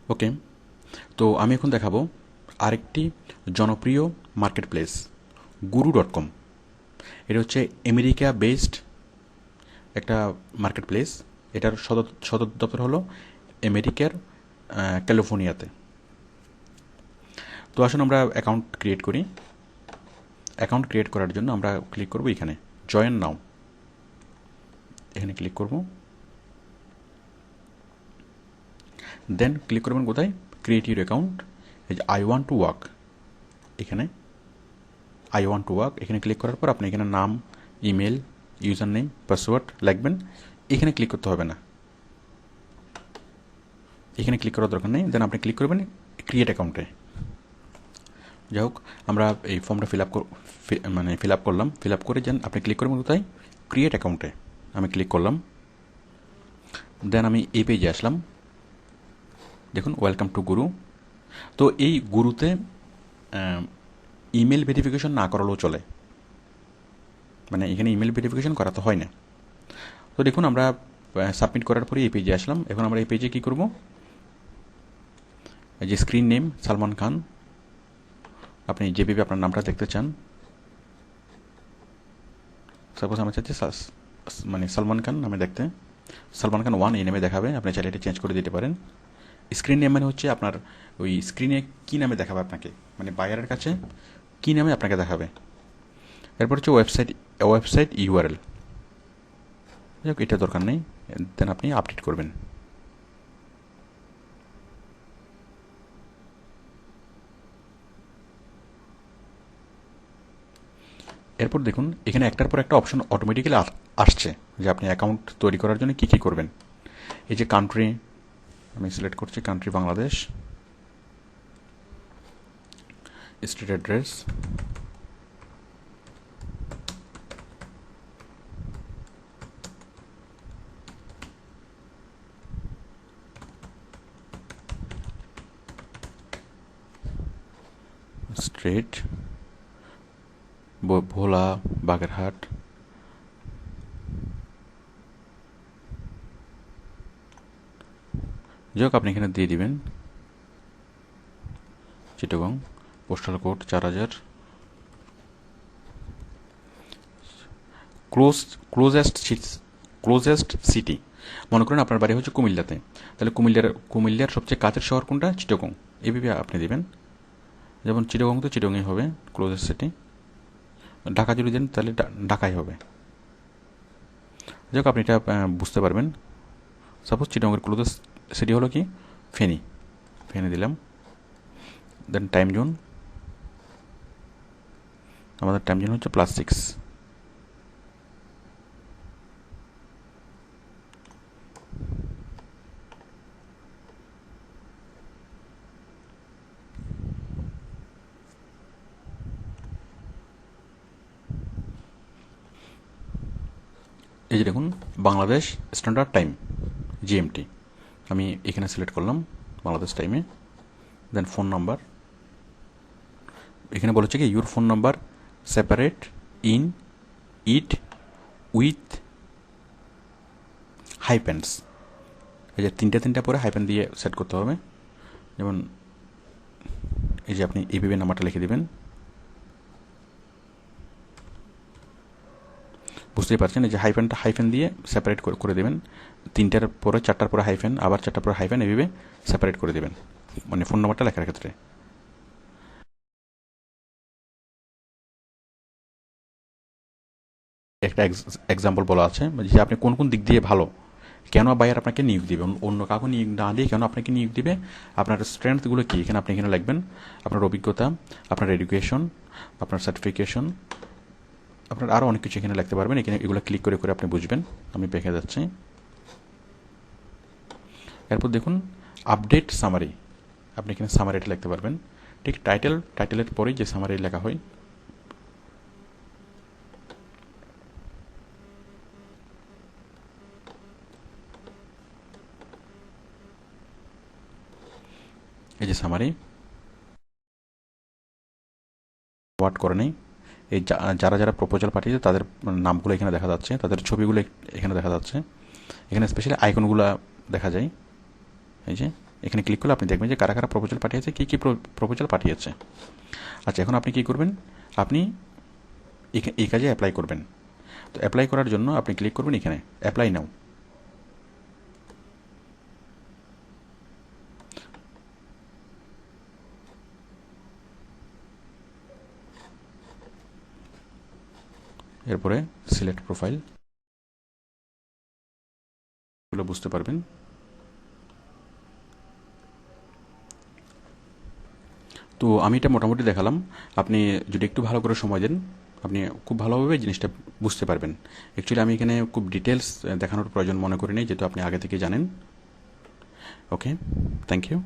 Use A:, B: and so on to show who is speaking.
A: ওকে, তো আমি এখন দেখাবো আরেকটি জনপ্রিয় মার্কেট প্লেস, guru.com। এটা হচ্ছে আমেরিকা বেসড একটা মার্কেট প্লেস। এটার সদর সদর দপ্তর হলো আমেরিকার ক্যালিফোর্নিয়াতে। তো আসুন আমরা অ্যাকাউন্ট ক্রিয়েট করি। অ্যাকাউন্ট ক্রিয়েট করার জন্য আমরা ক্লিক করব এখানে জয়েন নাও, এখানে ক্লিক করব। দেন ক্লিক করবেন কোথায়, ক্রিয়েট ইউর অ্যাকাউন্ট। এই যে আই ওয়ান্ট টু ওয়ার্ক, এখানে আই ওয়ান্ট টু ওয়ার্ক এখানে ক্লিক করার পর আপনি এখানে নাম, ইমেল, ইউজার নেম, পাসওয়ার্ড লিখবেন। এখানে ক্লিক করতে হবে না, এখানে ক্লিক করার দরকার নেই। দেন আপনি ক্লিক করবেন ক্রিয়েট অ্যাকাউন্টে। যাই হোক, আমরা এই ফর্মটা ফিল আপ করলাম। ফিল আপ করে দেন আপনি ক্লিক করবেন কোথায়, ক্রিয়েট অ্যাকাউন্টে। আমি ক্লিক করলাম। দেন আমি এই পেজে আসলাম। দেখুন ওয়েলকাম টু গুরু। তো এই গুরুতে ইমেল ভেরিফিকেশন না করালেও চলে, মানে এখানে ইমেল ভেরিফিকেশন করাতে হয় না। তো দেখুন আমরা সাবমিট করার পরে এই পেজে আসলাম। এখন আমরা এই পেজে কী করব, এই যে স্ক্রিন নেম সালমান খান, আপনি যেভাবে আপনার নামটা দেখতে চান, সাপোজ আমার চাচ্ছি মানে সালমান খান নামে দেখতে, সালমান খান 1 এই নামে দেখাবে। আপনি চাইলে এটা চেঞ্জ করে দিতে পারেন। স্ক্রিন নেম মানে হচ্ছে আপনার ওই স্ক্রিনে কী নামে দেখাবে আপনাকে, মানে বায়ারের কাছে কী নামে আপনাকে দেখাবে। এরপর হচ্ছে ওয়েবসাইট ইউআরএল। যাই হোক, এটা দরকার নেই। দেন আপনি আপডেট করবেন। এরপর দেখুন এখানে একটার পর একটা অপশন অটোমেটিক্যালি আসছে যে আপনি অ্যাকাউন্ট তৈরি করার জন্য কী কী করবেন। এই যে কান্ট্রি, আমি সিলেক্ট করছি country Bangladesh, street address, street Bhola, Bagerhat, যাই হোক আপনি এখানে দিয়ে দিবেন Chittagong, postal code 4000, closest city, মনে করেন আপনার বাড়ি হচ্ছে কুমিল্লাতে, তাহলে কুমিল্লার সবচেয়ে কাছের শহর কোনটা, চিটাগং, এইভাবে আপনি দেবেন। যেমন চিটাগং তো চিটাগংই হবে ক্লোজেস্ট সিটি। ঢাকা যদি দেন তাহলে ঢাকাই হবে। যাই হোক আপনি এটা বুঝতে পারবেন। সাপোজ চিটাগংয়ের ক্লোজেস্ট সিটি হলো কি ফেনী, ফেনী দিলাম। দেন টাইম জোন, আমাদের টাইম জোন হচ্ছে +6। এই যে দেখুন বাংলাদেশ স্ট্যান্ডার্ড টাইম জিএমটি, আমি এখানে সিলেক্ট করলাম বাংলাদেশ টাইমে। দেন ফোন নাম্বার, এখানে বলেছে কি your phone number separate in it with hyphens. এই যে তিনটা পরে হাইপেন দিয়ে সেট করতে হবে। যেমন এই যে আপনি এইভাবে নাম্বারটা লিখে দেবেন, বুঝতেই পারছেন। এই যে হাইফেন দিয়ে সেপারেট করে দেবেন। 3টার পরে 4টার পরে হাইফেন, আবার 4টার পরে হাইফেন, এইভাবে সেপারেট করে দেবেন মানে ফোন নাম্বারটা লেখার ক্ষেত্রে। একটা এক্সাম্পল বলা আছে যে আপনি কোন কোন দিক দিয়ে ভালো, কেন বায়ার আপনাকে নিয়োগ দিবে, অন্য কাউকে নিয়োগ না দিয়ে কেন আপনাকে নিয়োগ দিবে, আপনার স্ট্রেংথগুলো কী এখানে আপনি এখানে লিখবেন। আপনার অভিজ্ঞতা, আপনার এডুকেশন, আপনার সার্টিফিকেশন, আপনার আরও অনেক কিছু এখানে লিখতে পারবেন। এখানে এগুলো ক্লিক করে করে আপনি বুঝবেন। আমি দেখে যাচ্ছি। এরপর দেখুন আপডেট সামারি, আপনি এখানে সামারিটা লিখতে পারবেন। ঠিক টাইটেলের পরেই যে সামারি লেখা হয়। এই যে সামারি ওয়ার্ড করে নেই। এই যারা যারা প্রপোজাল পাঠিয়েছে তাদের নামগুলো এখানে দেখা যাচ্ছে, তাদের ছবিগুলো এখানে দেখা যাচ্ছে। এখানে স্পেশালি আইকনগুলো দেখা যায়। এই যে এখানে ক্লিক করলে আপনি দেখবেন যে কারা কারা প্রপোজাল পাঠিয়েছে, কী কী প্রপোজাল পাঠিয়েছে। আচ্ছা, এখন আপনি কী করবেন, আপনি এই কাজে অ্যাপ্লাই করবেন। তো অ্যাপ্লাই করার জন্য আপনি ক্লিক করবেন এখানে অ্যাপ্লাই নাও। এরপরে সিলেক্ট প্রোফাইল, এগুলো বুঝতে পারবেন। তো আমি এটা মোটামুটি দেখালাম, আপনি যদি একটু ভালো করে সময় দেন আপনি খুব ভালোভাবে জিনিসটা বুঝতে পারবেন। অ্যাকচুয়ালি আমি এখানে খুব ডিটেলস দেখানোর প্রয়োজন মনে করি নাই, যেহেতু আপনি আগে থেকে জানেন। ওকে, থ্যাংক ইউ।